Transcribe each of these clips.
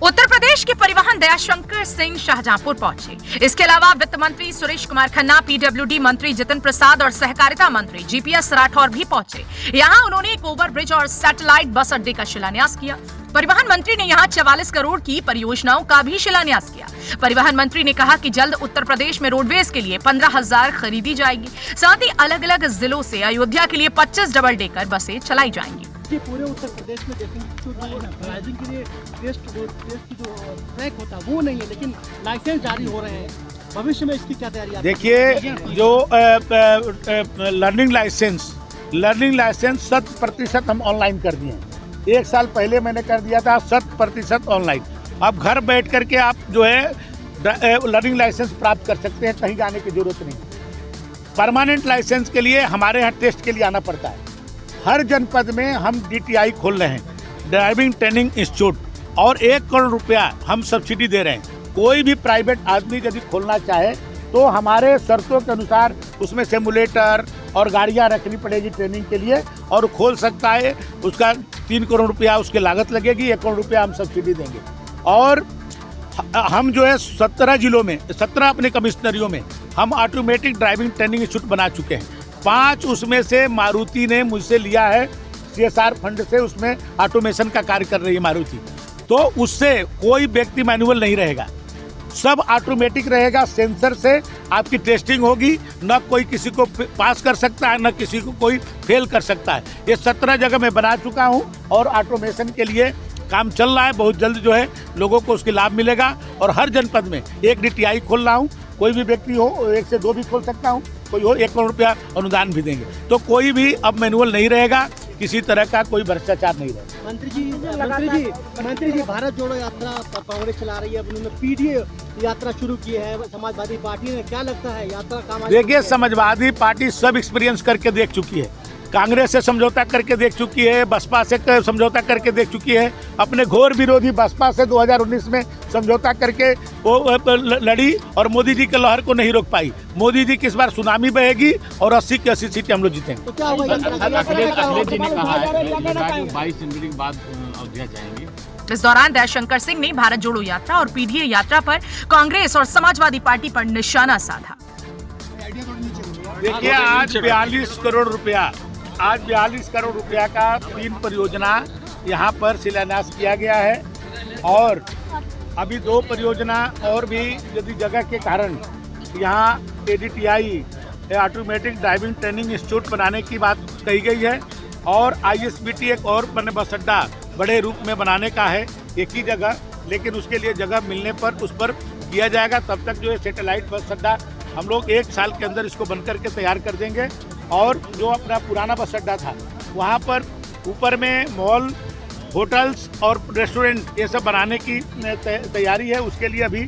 उत्तर प्रदेश के परिवहन दयाशंकर सिंह शाहजहांपुर पहुंचे। इसके अलावा वित्त मंत्री सुरेश कुमार खन्ना, पीडब्ल्यूडी मंत्री जितिन प्रसाद और सहकारिता मंत्री जीपीएस राठौर भी पहुंचे। यहां उन्होंने एक ओवरब्रिज और सैटेलाइट बस अड्डे का शिलान्यास किया। परिवहन मंत्री ने यहां 44 करोड़ की परियोजनाओं का भी शिलान्यास किया। परिवहन मंत्री ने कहा कि जल्द उत्तर प्रदेश में रोडवेज के लिए 15,000 खरीदी जाएगी। साथ ही अलग अलग जिलों से अयोध्या के लिए 25 डबल डेकर बसें चलाई जाएंगी। पूरे उत्तर प्रदेश में ड्राइविंग के लिए टेस्ट की जो ट्रैक होता है वो नहीं है, लेकिन लाइसेंस जारी हो रहे हैं। भविष्य में इसकी क्या तैयारी? देखिए, जो लर्निंग लाइसेंस 100% हम ऑनलाइन कर दिए हैं। 1 साल पहले मैंने कर दिया था 100% ऑनलाइन। अब घर बैठ करके आप जो है लर्निंग लाइसेंस प्राप्त कर सकते हैं, कहीं जाने की जरूरत नहीं। परमानेंट लाइसेंस के लिए हमारे यहाँ टेस्ट के लिए आना पड़ता है। हर जनपद में हम DTI खोल रहे हैं, ड्राइविंग ट्रेनिंग इंस्टीट्यूट, और 1 करोड़ रुपया हम सब्सिडी दे रहे हैं। कोई भी प्राइवेट आदमी यदि खोलना चाहे तो हमारे शर्तों के अनुसार उसमें सिमुलेटर और गाड़ियां रखनी पड़ेगी ट्रेनिंग के लिए, और खोल सकता है। उसका 3 करोड़ रुपया उसकी लागत लगेगी, 1 करोड़ रुपया हम सब्सिडी देंगे। और हम जो है 17 जिलों में 17 अपने कमिश्नरियों में हम ऑटोमेटिक ड्राइविंग ट्रेनिंग इंस्टीट्यूट बना चुके हैं। 5 उसमें से मारुति ने मुझसे लिया है CSR फंड से, उसमें ऑटोमेशन का कार्य कर रही है मारुति। तो उससे कोई व्यक्ति मैनुअल नहीं रहेगा, सब ऑटोमेटिक रहेगा। सेंसर से आपकी टेस्टिंग होगी, न कोई किसी को पास कर सकता है, न किसी को कोई फेल कर सकता है। ये 17 जगह मैं बना चुका हूँ और ऑटोमेशन के लिए काम चल रहा है। बहुत जल्द जो है लोगों को उसके लाभ मिलेगा। और हर जनपद में एक DTI खोल रहा हूँ। कोई भी व्यक्ति हो, 1 से 2 भी खोल सकता हूँ, कोई हो 1 करोड़ रुपया अनुदान भी देंगे। तो कोई भी अब मैनुअल नहीं रहेगा, किसी तरह का कोई भ्रष्टाचार नहीं रहेगा। मंत्री जी भारत जोड़ो यात्रा कांग्रेस चला रही है, अब उन्होंने PDA यात्रा शुरू की है समाजवादी पार्टी ने। क्या लगता है यात्रा काम? देखिए, समाजवादी पार्टी सब एक्सपीरियंस करके देख चुकी है। कांग्रेस से समझौता करके देख चुकी है, बसपा से समझौता करके देख चुकी है। अपने घोर विरोधी बसपा से 2019 में समझौता करके वो लड़ी और मोदी जी के लहर को नहीं रोक पाई। मोदी जी की इस बार सुनामी बहेगी और 80 की 80 सीटें हम लोग जीतेंगे। तो क्या होगा? अखिलेश जी ने कहा है 22 जनवरी के बाद अयोध्या जाएंगे। इस दौरान दयाशंकर सिंह ने भारत जोड़ो यात्रा और PDA यात्रा पर कांग्रेस और समाजवादी पार्टी पर निशाना साधा। देखिए, आज 42 करोड़ रुपया का 3 परियोजना यहाँ पर शिलान्यास किया गया है। और अभी 2 परियोजना और भी यदि जगह के कारण यहाँ ADTI automatic driving training institute बनाने की बात कही गई है। और ISBT एक और बस अड्डा बड़े रूप में बनाने का है, एक ही जगह, लेकिन उसके लिए जगह मिलने पर उस पर किया जाएगा। तब तक जो है सैटेलाइट बस अड्डा हम लोग 1 साल के अंदर इसको बन करके तैयार कर देंगे। और जो अपना पुराना बस अड्डा था वहाँ पर ऊपर में मॉल, होटल्स और रेस्टोरेंट ये सब बनाने की तैयारी है। उसके लिए अभी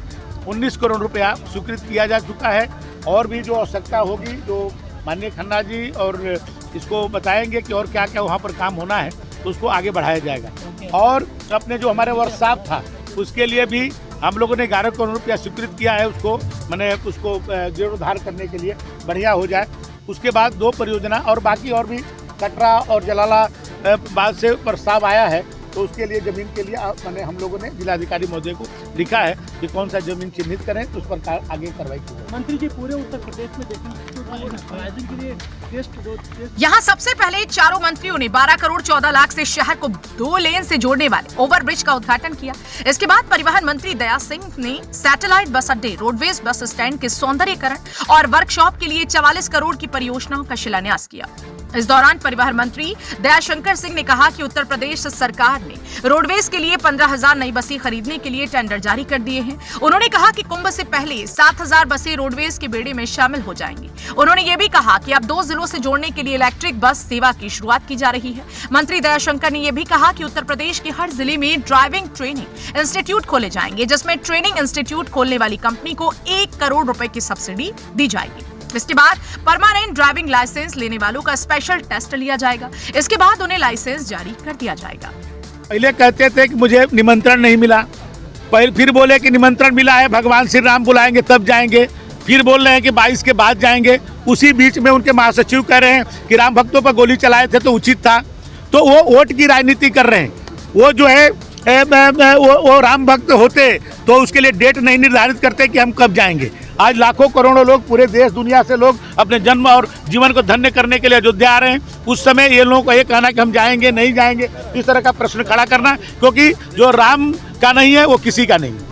19 करोड़ रुपया स्वीकृत किया जा चुका है। और भी जो आवश्यकता होगी, जो माननीय खन्ना जी और इसको बताएंगे कि और क्या क्या वहाँ पर काम होना है, तो उसको आगे बढ़ाया जाएगा। और अपने जो हमारे वर्कशॉप था उसके लिए भी हम लोगों ने 11 करोड़ रुपया स्वीकृत किया है। उसको जीर्णोद्धार करने के लिए बढ़िया हो जाए। उसके बाद 2 परियोजना और बाकी और भी कटरा और जलालाबाद से प्रस्ताव आया है, तो उसके लिए ज़मीन के लिए मैंने हम लोगों ने जिलाधिकारी महोदय को लिखा है कि कौन सा ज़मीन चिन्हित करें, तो उस पर आगे कार्रवाई की जाए। मंत्री जी पूरे उत्तर प्रदेश में ड्राइविंग के लिए टेस्ट यहाँ सबसे पहले चारों मंत्रियों ने 12 करोड़ 14 लाख से शहर को 2 लेन से जोड़ने वाले ओवरब्रिज का उद्घाटन किया। इसके बाद परिवहन मंत्री दया सिंह ने सैटेलाइट बस अड्डे, रोडवेज बस स्टैंड के सौंदर्यीकरण और वर्कशॉप के लिए 44 करोड़ की परियोजनाओं का शिलान्यास किया। इस दौरान परिवहन मंत्री दयाशंकर सिंह ने कहा कि उत्तर प्रदेश सरकार ने रोडवेज के लिए 15,000 नई बसें खरीदने के लिए टेंडर जारी कर दिए हैं। उन्होंने कहा कि कुंभ से पहले 7,000 बसें रोडवेज के बेड़े में शामिल हो जाएंगी। उन्होंने ये भी कहा कि अब 2 जिलों से जोड़ने के लिए इलेक्ट्रिक बस सेवा की शुरुआत की जा रही है। मंत्री दयाशंकर ने यह भी कहा कि उत्तर प्रदेश के हर जिले में ड्राइविंग ट्रेनिंग इंस्टीट्यूट खोले जाएंगे, जिसमें ट्रेनिंग इंस्टीट्यूट खोलने वाली कंपनी को 1 करोड़ रुपए की सब्सिडी दी जाएगी। इसके बाद परमानेंट ड्राइविंग लाइसेंस लेने वालों का स्पेशल टेस्ट लिया जाएगा। इसके बाद उन्हें लाइसेंस जारी कर दिया जाएगा। पहले कहते थे कि मुझे निमंत्रण नहीं मिला, फिर बोले कि निमंत्रण मिला है, भगवान श्री राम बुलाएंगे तब जाएंगे। फिर बोल रहे हैं कि 22 के बाद जाएंगे। उसी बीच में उनके महासचिव कह रहे हैं कि राम भक्तों पर गोली चलाए थे तो उचित था। तो वो वोट की राजनीति कर रहे हैं। वो जो है वो राम भक्त होते तो उसके लिए डेट नहीं निर्धारित करते कि हम कब जाएंगे। आज लाखों करोड़ों लोग पूरे देश दुनिया से लोग अपने जन्म और जीवन को धन्य करने के लिए अयोध्या आ रहे हैं। उस समय ये लोगों को ये कहना कि हम जाएंगे नहीं जाएंगे, इस तरह का प्रश्न खड़ा करना, क्योंकि जो राम का नहीं है वो किसी का नहीं है।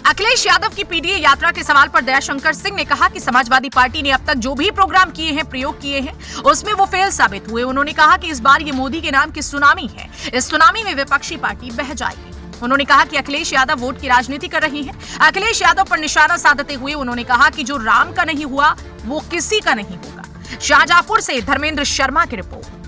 अखिलेश यादव की पीडीए यात्रा के सवाल पर दयाशंकर सिंह ने कहा कि समाजवादी पार्टी ने अब तक जो भी प्रोग्राम किए हैं, प्रयोग किए हैं, उसमें वो फेल साबित हुए। उन्होंने कहा कि इस बार ये मोदी के नाम की सुनामी है, इस सुनामी में विपक्षी पार्टी बह जाएगी। उन्होंने कहा कि अखिलेश यादव वोट की राजनीति कर रही हैं। अखिलेश यादव पर निशाना साधते हुए उन्होंने कहा कि जो राम का नहीं हुआ वो किसी का नहीं होगा। शाहजहांपुर से धर्मेंद्र शर्मा की रिपोर्ट।